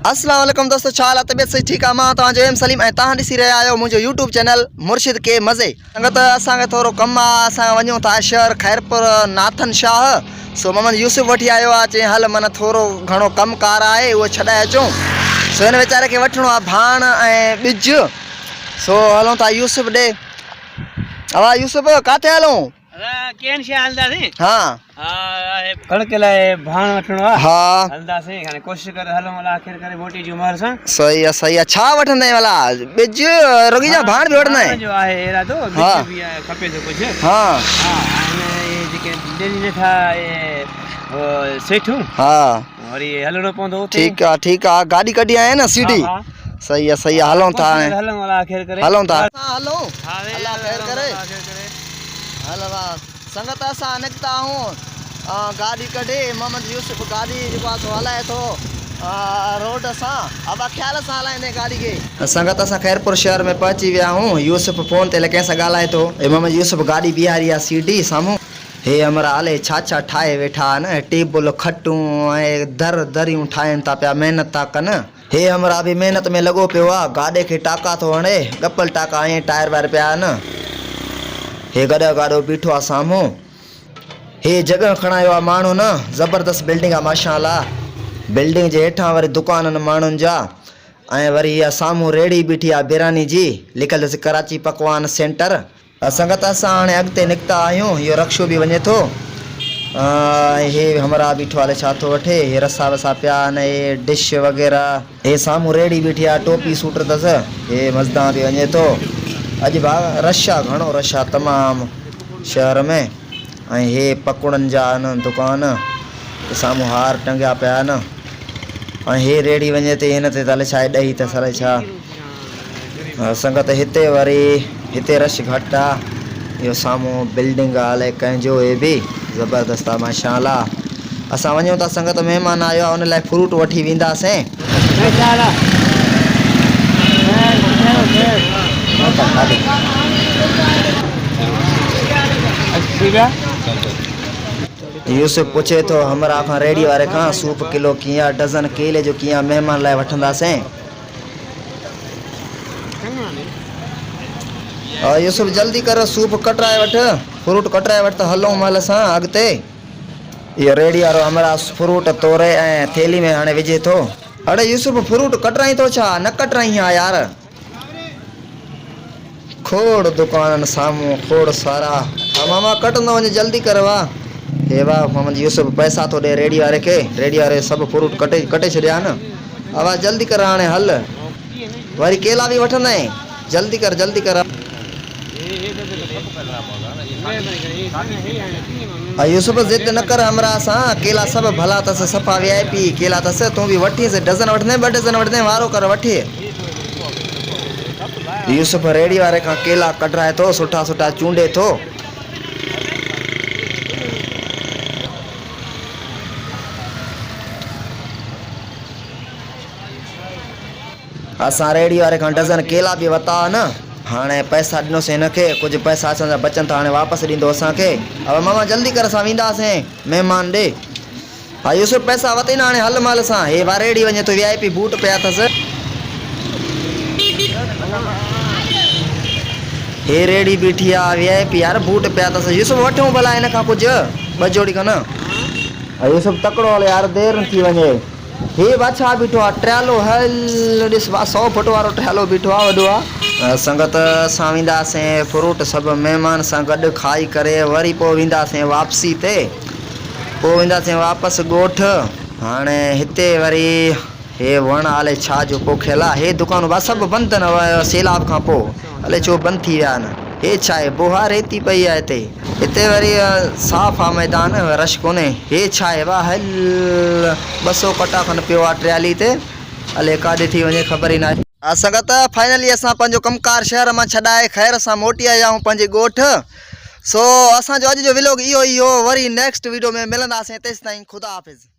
अस्सलाम वालेकुम दोस्तों, छा हाल तबियत सही ठीक है। मां तव्हांजो एम सलीम ऐं तव्हां ॾिसी रहिया आहियो मुंहिंजो यूट्यूब चैनल मुर्शिद के मज़े। संगत असांखे थोरो कमु आहे, असां वञूं था शहर खैरपुर नाथन शाह। सो मोहम्मद यूसुफ वठी आयो आहे, चई हल मन थोरो घणो कमुकार आहे उहो छॾाए अचूं। सो हिन वीचारे खे वठिणो आहे भाण ऐं ॿिज। सो हलूं था यूसुफ ॾे। अवा यूसुफ किथे हलूं? केन शे हलदासीं। हाँ कणक लाइ भाण वठणो आहे। हाँ हलदासीं, हाणे कोशिशि करे हलूं भला आख़िर करे मोटी जी उमिरि सां। सही आहे सही आहे। छा वठंदे भला? ॿिज रुगी जा भाण बि वठंदा आहिनि? जो आहे इरादो हाँ। ॿिज बि आहे, खपे थो कुझु। हाँ हाँ हाणे इहे जेके डेली नथा इहे सेठूं, हाँ वरी हलणो पवंदो उते। ठीक आहे। गाड़ी कढी आया ना सीधी। हाँ, सही आहे हलूं था हाणे। हलूं भला आख़िर करे हलूं था हलूं। हाँ, अल्लाह खैर करे। हल वाह संगत असां निकिता आहियूं गाड़ी कढी। मोहम्मद यूसुफ गाड़ी जेको आहे सो हलाए थो रोड सां। अब ख़्याल सां हलाईंदे गाड़ी खे। संगत असां खैरपुर शहर में पहुची विया आहियूं। यूसुफ फोन ते कंहिं सां ॻाल्हाए थो। मोहम्मद यूसुफ गाड़ी बीहारी आहे सीधी साम्हूं। हे हमरा आले छा ठाहे वेठा आहिनि, टेबल खटूं ऐं दरियूं ठाहिनि था पिया, महिनत था कनि। हे हमरा बि महिनत में लॻो पियो आहे। गाॾे खे टाका थो हणे, गपल टाका ऐं टायर वायर पिया आहिनि। हे गॾो गाॾो बीठो आहे साम्हूं। हे जॻह खणायो आहे माण्हू न, ज़बरदस्त बिल्डिंग आहे माशाअल्लाह। बिल्डिंग जे हेठां वरी दुकाननि माण्हुनि जा, ऐं वरी इहा साम्हूं रेड़ी बीठी आहे बिरयानी जी, लिखियलु अथसि कराची पकवान सेंटर। संगत असां हाणे अॻिते निकिता आहियूं। इहो रक्शो बि वञे थो। हे हमरा बीठो आहे, छा थो वठे? हे रसा वसा पिया आहिनि, हे डिश वग़ैरह। हे साम्हूं रेड़ी बीठी आहे, टोपी सूट अथसि। हे मज़दा बि वञे थो। अॼु भाउ रश आहे, घणो रश आहे तमामु शहर में। ऐं हे पकोड़नि जा आहिनि दुकान, साम्हूं हार टंगिया पिया आहिनि। ऐं हे रेड़ी वञे थी, हिन ते हले छा ॾही अथसि हले छा। संगत हिते वरी हिते रश घटि आहे। इहो साम्हूं बिल्डिंग आहे, हले कंहिंजो हे बि ज़बरदस्त आहे माशाअल्लाह। असां वञूं था संगत, महिमान आयो आहे, उन लाइ फ्रूट वठी वेंदासीं। यूसुफ पुछे थो हमरा खां रेड़ी वारे खां सूप किलो कीअं, डज़न केले जो कीअं महिमान लाइ वठंदासीं। यूसुफ जल्दी कर, सूप कटराए वठ, फ्रूट कटराए वठ त हलूं महिल सां अॻिते। इहो रेड़ी वारो हमरा फ्रूट तोड़े ऐं थैली में हाणे विझे थो। अड़े यूसुफ फ्रूट कटराई थो छा? न कटराई आहे यार। खोड़ दुकान साम्हूं, खोड़ सारा। मामा कटंदो वञे, जल्दी कर वाह। हे वाह मोहम्मद यूसुफ पैसा थो ॾे रेड़ी वारे खे। रेड़ी वारे सभु फ्रूट कटे छॾिया न। अवा जल्दी कर हाणे हल, वरी केला बि वठंदा आहीं। जल्दी कर। यूसुफ ज़िद न कर हमरा सां, केला सभु भला अथसि, सफ़ा VIP केला अथसि। तूं बि वठीसि, डज़न वठंदे, 2 डज़न वठंदे, वारो कर वठी। यूसुफ रेड़ी वारे खां केला कढराए थो, सुठा चूंडे थो। असां रेड़ी वारे खां डज़न केला बि वरिता न। हाणे पैसा ॾिनोसीं हिनखे, कुझु पैसा असांजा बचनि था, हाणे वापसि ॾींदो असांखे। अब मामा जल्दी कर, असां वेंदासीं महिमान ॾे। हा यूसुफ पैसा वरितई न, हाणे हल महिल सां। हे वा रेड़ी वञे थो, VIP बूट पिया अथसि। हे रेड़ी बीठी आहे VIP यार, बूट पिया अथसि। यूसुफ वठूं भला हिन खां कुझु 2 जोड़ी खन। यूसुफ तकिड़ो हले यार, देरि न थी वञे। हे बाछा बीठो आहे, ट्रियालो हल ॾिस 100 फुट वारो ट्रियालो बीठो आहे, वॾो आहे। संगत असां वेंदासीं फ्रूट सभु महिमान सां गॾु खाई करे, वरी पोइ वेंदासीं वापसी ते। पोइ वेंदासीं वापसि ॻोठु। हाणे हिते वरी हे वण हले छा जो पोखियल आहे। हे दुकानूं बसि सभु बंदि अथनि सैलाब खां पोइ, हले छो बंदि थी विया आहिनि। हे छा आहे, बोहा रेती पई आहे हिते वरी साफ़ आहे मैदान, रश कोन्हे। हे छा आहे, वाह हल 200 कटा खनि पियो आहे ट्रियाली ते, हले काॾे थी वञे ख़बर ई न आहे। संगत फाइनली असां पंहिंजो कमकार शहर मां छॾाए ख़ैर सां मोटी आया आहियूं पंहिंजे ॻोठु। सो असांजो अॼु जो व्लॉग इहो वरी नेक्स्ट वीडियो में मिलंदासीं। तेसिताईं ख़ुदा हाफ़िज़।